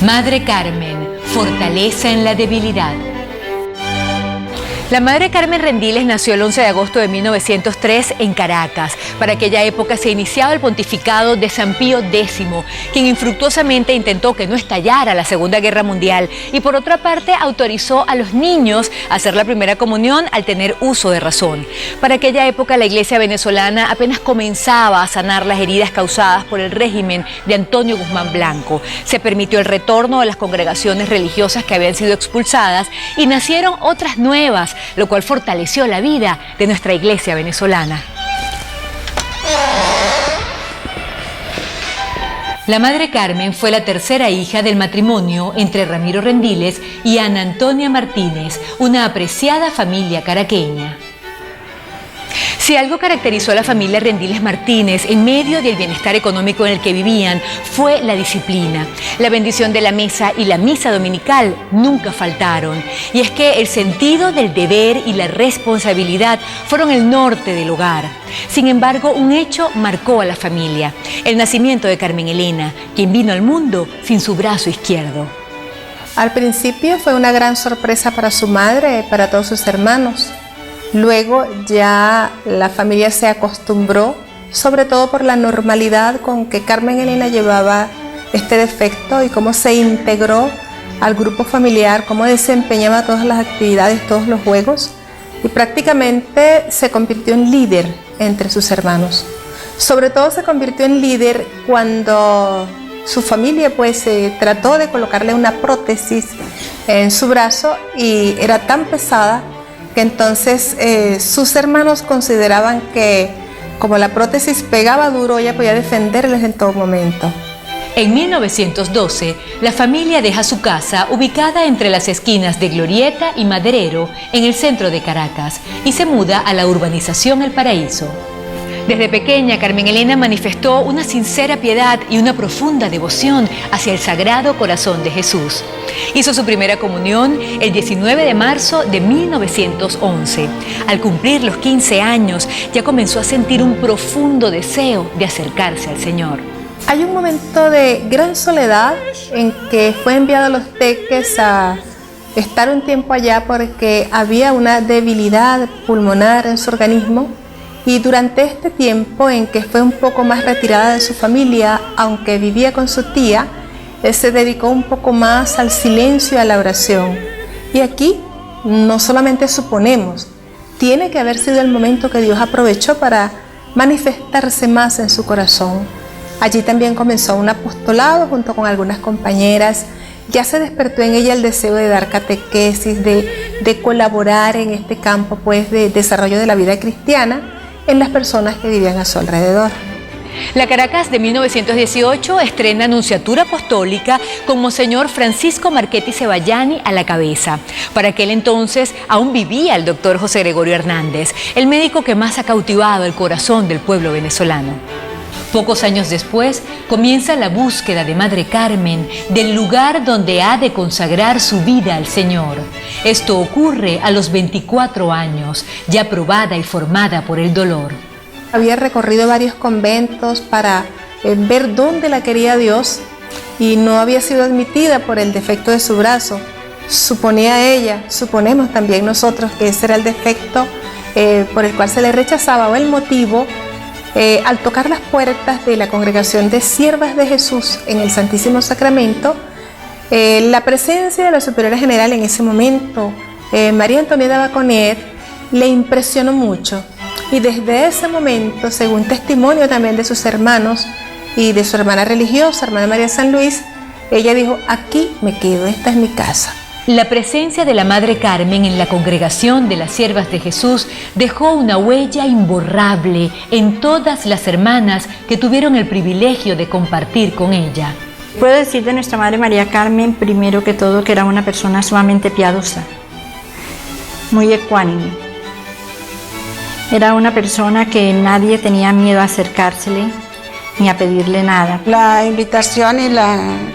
Madre Carmen, fortaleza en la debilidad. La Madre Carmen Rendiles nació el 11 de agosto de 1903 en Caracas. Para aquella época se iniciaba el pontificado de San Pío X, quien infructuosamente intentó que no estallara la Segunda Guerra Mundial y por otra parte autorizó a los niños a hacer la primera comunión al tener uso de razón. Para aquella época la iglesia venezolana apenas comenzaba a sanar las heridas causadas por el régimen de Antonio Guzmán Blanco. Se permitió el retorno de las congregaciones religiosas que habían sido expulsadas y nacieron otras nuevas, lo cual fortaleció la vida de nuestra iglesia venezolana. La Madre Carmen fue la tercera hija del matrimonio entre Ramiro Rendiles y Ana Antonia Martínez, una apreciada familia caraqueña. Si algo caracterizó a la familia Rendiles Martínez en medio del bienestar económico en el que vivían fue la disciplina. La bendición de la mesa y la misa dominical nunca faltaron. Y es que el sentido del deber y la responsabilidad fueron el norte del hogar. Sin embargo, un hecho marcó a la familia: el nacimiento de Carmen Elena, quien vino al mundo sin su brazo izquierdo. Al principio fue una gran sorpresa para su madre y para todos sus hermanos. Luego ya la familia se acostumbró, sobre todo por la normalidad con que Carmen Elena llevaba este defecto y cómo se integró al grupo familiar, cómo desempeñaba todas las actividades, todos los juegos, y prácticamente se convirtió en líder entre sus hermanos. Sobre todo se convirtió en líder cuando su familia trató de colocarle una prótesis en su brazo y era tan pesada que entonces sus hermanos consideraban que como la prótesis pegaba duro, ella podía defenderles en todo momento. En 1912, la familia deja su casa ubicada entre las esquinas de Glorieta y Maderero, en el centro de Caracas, y se muda a la urbanización El Paraíso. Desde pequeña, Carmen Elena manifestó una sincera piedad y una profunda devoción hacia el Sagrado Corazón de Jesús. Hizo su primera comunión el 19 de marzo de 1911. Al cumplir los 15 años, ya comenzó a sentir un profundo deseo de acercarse al Señor. Hay un momento de gran soledad en que fue enviado a Los Teques a estar un tiempo allá porque había una debilidad pulmonar en su organismo. Y durante este tiempo en que fue un poco más retirada de su familia, aunque vivía con su tía, él se dedicó un poco más al silencio y a la oración. Y aquí no solamente suponemos, tiene que haber sido el momento que Dios aprovechó para manifestarse más en su corazón. Allí también comenzó un apostolado junto con algunas compañeras. Ya se despertó en ella el deseo de dar catequesis, de colaborar en este campo de desarrollo de la vida cristiana en las personas que vivían a su alrededor. La Caracas de 1918 estrena Nunciatura Apostólica con Monseñor Francisco Marchetti Cebalani a la cabeza. Para aquel entonces aún vivía el doctor José Gregorio Hernández, el médico que más ha cautivado el corazón del pueblo venezolano. Pocos años después comienza la búsqueda de Madre Carmen del lugar donde ha de consagrar su vida al Señor. Esto ocurre a los 24 años, ya probada y formada por el dolor. Había recorrido varios conventos para ver dónde la quería Dios y no había sido admitida por el defecto de su brazo. Suponía ella, suponemos también nosotros que ese era el defecto por el cual se le rechazaba o el motivo. Al tocar las puertas de la congregación de Siervas de Jesús en el Santísimo Sacramento, la presencia de la superiora general en ese momento, María Antonieta Baconier, le impresionó mucho. Y desde ese momento, según testimonio también de sus hermanos y de su hermana religiosa, hermana María San Luis, ella dijo: aquí me quedo, esta es mi casa. La presencia de la Madre Carmen en la congregación de las Siervas de Jesús dejó una huella imborrable en todas las hermanas que tuvieron el privilegio de compartir con ella. Puedo decir de nuestra Madre María Carmen, primero que todo, que era una persona sumamente piadosa, muy ecuánime. Era una persona que nadie tenía miedo a acercársele ni a pedirle nada. La invitación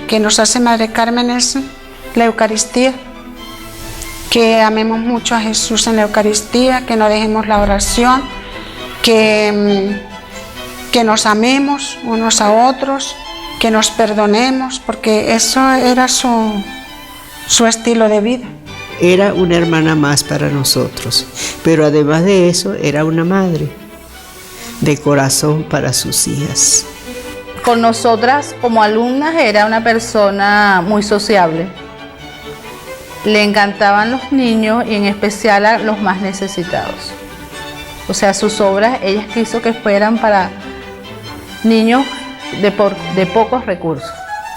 que nos hace Madre Carmen es la Eucaristía, que amemos mucho a Jesús en la Eucaristía, que no dejemos la oración, que nos amemos unos a otros que nos perdonemos, porque eso era su estilo de vida. Era una hermana más para nosotros, pero además de eso era una madre de corazón para sus hijas. Con nosotras como alumnas era una persona muy sociable. Le encantaban los niños y en especial a los más necesitados. O sea, sus obras, ella quiso que fueran para niños de pocos recursos.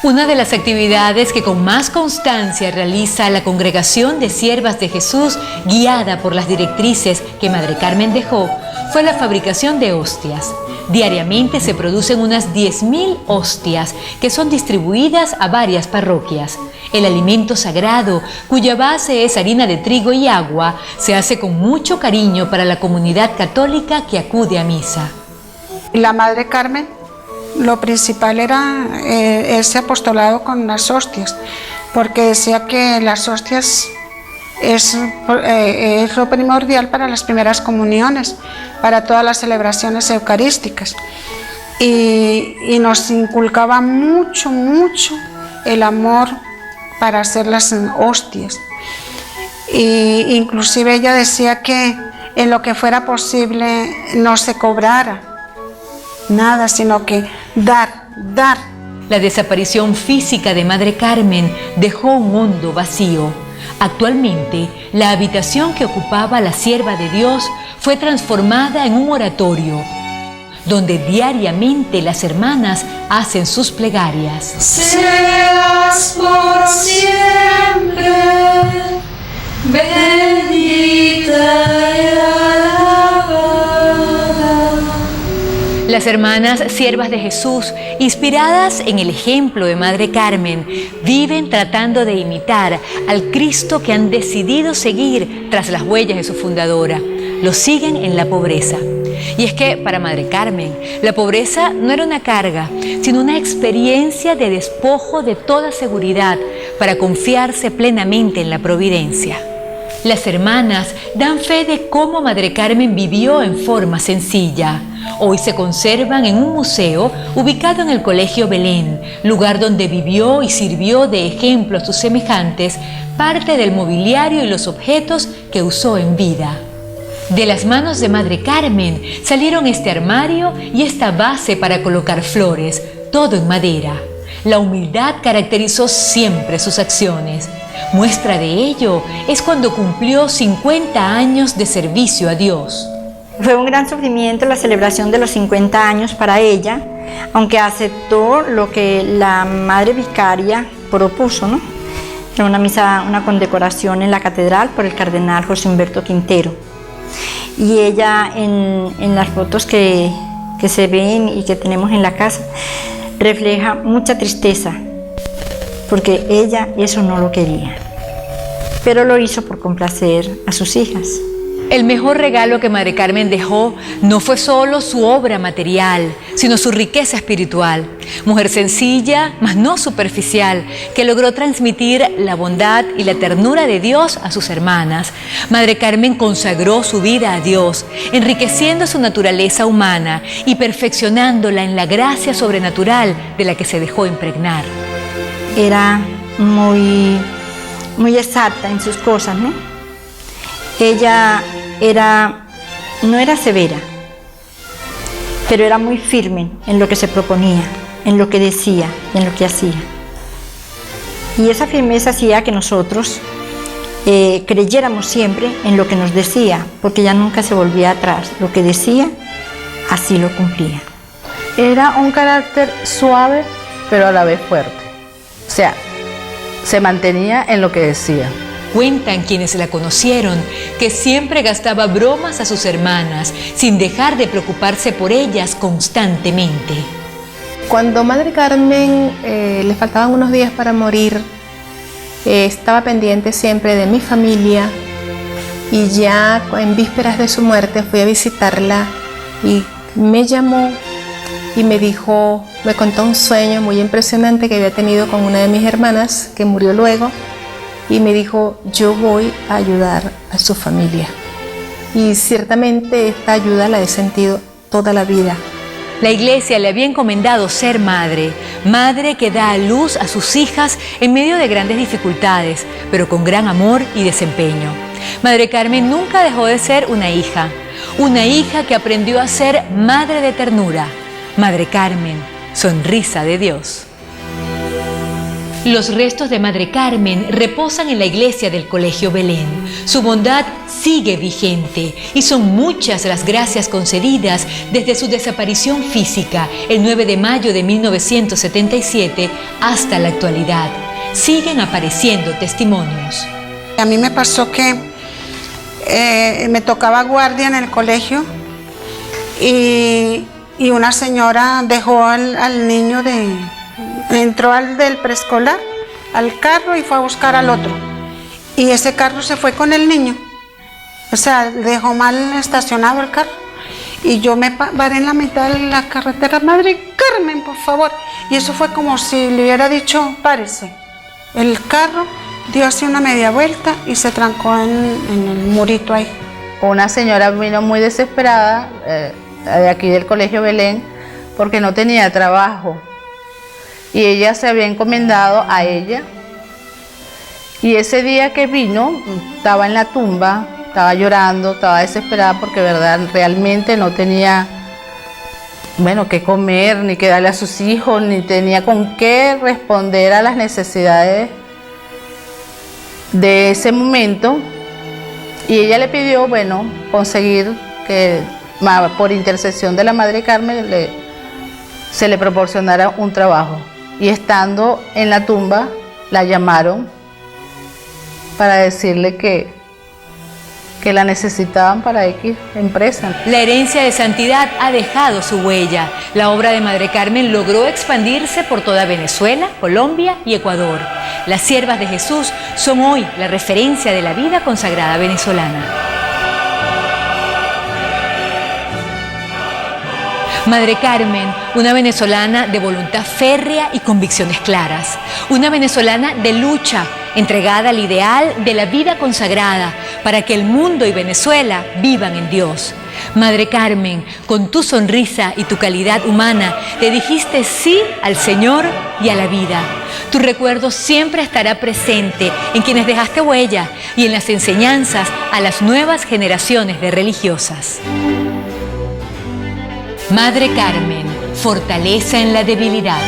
Una de las actividades que con más constancia realiza la Congregación de Siervas de Jesús, guiada por las directrices que Madre Carmen dejó, fue la fabricación de hostias. Diariamente se producen unas 10.000 hostias que son distribuidas a varias parroquias. El alimento sagrado, cuya base es harina de trigo y agua, se hace con mucho cariño para la comunidad católica que acude a misa. La Madre Carmen, lo principal era ese apostolado con las hostias, porque decía que las hostias es lo primordial para las primeras comuniones, para todas las celebraciones eucarísticas. Y nos inculcaba mucho el amor para hacer las hostias. Y inclusive ella decía que en lo que fuera posible no se cobrara nada, sino que dar. La desaparición física de Madre Carmen dejó un hondo vacío. Actualmente, la habitación que ocupaba la sierva de Dios fue transformada en un oratorio, donde diariamente las hermanas hacen sus plegarias. Seas por siempre bendita y alabada. Las hermanas siervas de Jesús, inspiradas en el ejemplo de Madre Carmen, viven tratando de imitar al Cristo que han decidido seguir tras las huellas de su fundadora. Lo siguen en la pobreza. Y es que para Madre Carmen, la pobreza no era una carga, sino una experiencia de despojo de toda seguridad para confiarse plenamente en la providencia. Las hermanas dan fe de cómo Madre Carmen vivió en forma sencilla. Hoy se conservan en un museo ubicado en el Colegio Belén, lugar donde vivió y sirvió de ejemplo a sus semejantes, parte del mobiliario y los objetos que usó en vida. De las manos de Madre Carmen salieron este armario y esta base para colocar flores, todo en madera. La humildad caracterizó siempre sus acciones. Muestra de ello es cuando cumplió 50 años de servicio a Dios. Fue un gran sufrimiento la celebración de los 50 años para ella, aunque aceptó lo que la Madre Vicaria propuso, ¿no? Era una misa, una condecoración en la catedral por el cardenal José Humberto Quintero. Y ella en las fotos que se ven y que tenemos en la casa, refleja mucha tristeza, porque ella eso no lo quería, pero lo hizo por complacer a sus hijas. El mejor regalo que Madre Carmen dejó no fue solo su obra material, sino su riqueza espiritual. Mujer sencilla, mas no superficial, que logró transmitir la bondad y la ternura de Dios a sus hermanas. Madre Carmen consagró su vida a Dios, enriqueciendo su naturaleza humana y perfeccionándola en la gracia sobrenatural de la que se dejó impregnar. Era muy exacta en sus cosas, ¿no? Ella no era severa, pero era muy firme en lo que se proponía, en lo que decía y en lo que hacía. Y esa firmeza hacía que nosotros creyéramos siempre en lo que nos decía, porque ella nunca se volvía atrás. Lo que decía, así lo cumplía. Era un carácter suave, pero a la vez fuerte. O sea, se mantenía en lo que decía. Cuentan quienes la conocieron que siempre gastaba bromas a sus hermanas, sin dejar de preocuparse por ellas constantemente. Cuando Madre Carmen le faltaban unos días para morir, estaba pendiente siempre de mi familia, y ya en vísperas de su muerte fui a visitarla y me llamó y me dijo, me contó un sueño muy impresionante que había tenido con una de mis hermanas que murió luego, y me dijo, yo voy a ayudar a su familia. Y ciertamente esta ayuda la he sentido toda la vida. La Iglesia le había encomendado ser madre, madre que da a luz a sus hijas en medio de grandes dificultades, pero con gran amor y desempeño. Madre Carmen nunca dejó de ser una hija que aprendió a ser madre de ternura. Madre Carmen, sonrisa de Dios. Los restos de Madre Carmen reposan en la iglesia del Colegio Belén. Su bondad sigue vigente y son muchas las gracias concedidas desde su desaparición física el 9 de mayo de 1977 hasta la actualidad. Siguen apareciendo testimonios. A mí me pasó que me tocaba guardia en el colegio y una señora dejó al niño entró al del preescolar, al carro y fue a buscar al otro. Y ese carro se fue con el niño. O sea, dejó mal estacionado el carro. Y yo me paré en la mitad de la carretera, Madre Carmen, por favor. Y eso fue como si le hubiera dicho, párese. El carro dio así una media vuelta y se trancó en el murito ahí. Una señora vino muy desesperada de aquí del Colegio Belén porque no tenía trabajo. Y ella se había encomendado a ella. Y ese día que vino, estaba en la tumba, estaba llorando, estaba desesperada porque realmente no tenía, qué comer, ni qué darle a sus hijos, ni tenía con qué responder a las necesidades de ese momento. Y ella le pidió, conseguir que por intercesión de la Madre Carmen se le proporcionara un trabajo. Y estando en la tumba, la llamaron para decirle que la necesitaban para X empresa. La herencia de santidad ha dejado su huella. La obra de Madre Carmen logró expandirse por toda Venezuela, Colombia y Ecuador. Las siervas de Jesús son hoy la referencia de la vida consagrada venezolana. Madre Carmen, una venezolana de voluntad férrea y convicciones claras. Una venezolana de lucha, entregada al ideal de la vida consagrada para que el mundo y Venezuela vivan en Dios. Madre Carmen, con tu sonrisa y tu calidad humana, le dijiste sí al Señor y a la vida. Tu recuerdo siempre estará presente en quienes dejaste huella y en las enseñanzas a las nuevas generaciones de religiosas. Madre Carmen, fortaleza en la debilidad.